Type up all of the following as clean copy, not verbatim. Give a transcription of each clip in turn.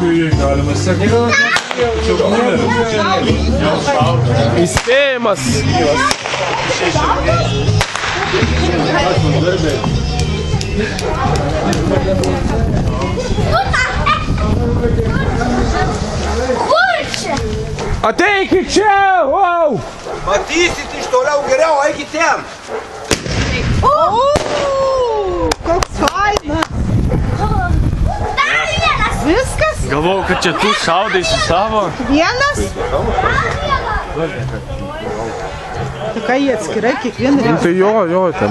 Galima sakyti. Įspėjimas. Ateikit čia! Wow! Matysit iš toliau geriau, eikit ten! Koks fainas! Viskas? Galvojau, kad čia tu šaudai su savo. Vienas? Tai ką jie atskirai, kiekvieną reikia? Tai jo, ten.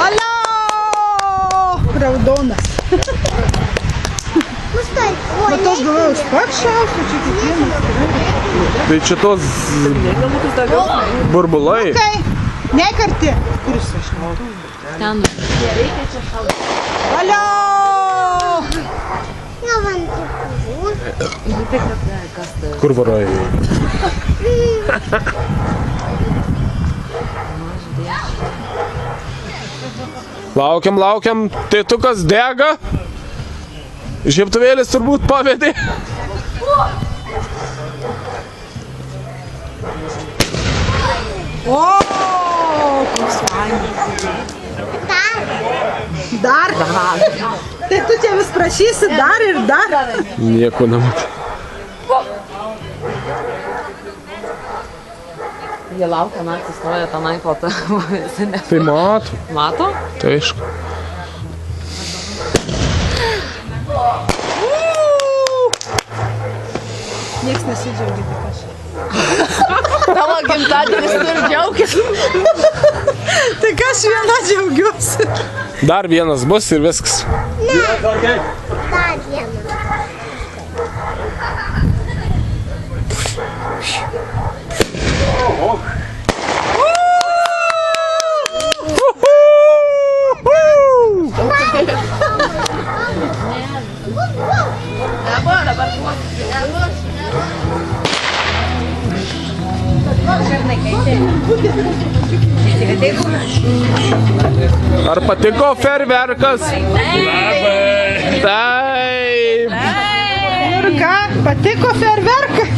Alio! Raudonas. Bet aš galvoju, aš pats šausiu, čia kiekvienas atskirai. Tai čia tos burbulai. Kai, nekarti. Kuris aš noriu? Ten. Alio! Kur varai? Laukiam. Tėtukas dega. Žiebtuvėlis turbūt pavedė. O, koks fainas. Dar? Tai tu čia vis prašysi dar ir dar? Nieko nematė. Jie laukia, naktį stoja tenai po tą. Tai mato. Mato? Tai aišku. Niekas nesidžiaugia, tik aš. Tavo gimtadienis turi džiaugtis. Tik aš viena džiaugiuosi. Dar vienas bus ir viskas. Dar vieną. Ar patiko fejerverkas? Labai. Taip. Ir ką, patiko fejerverkai?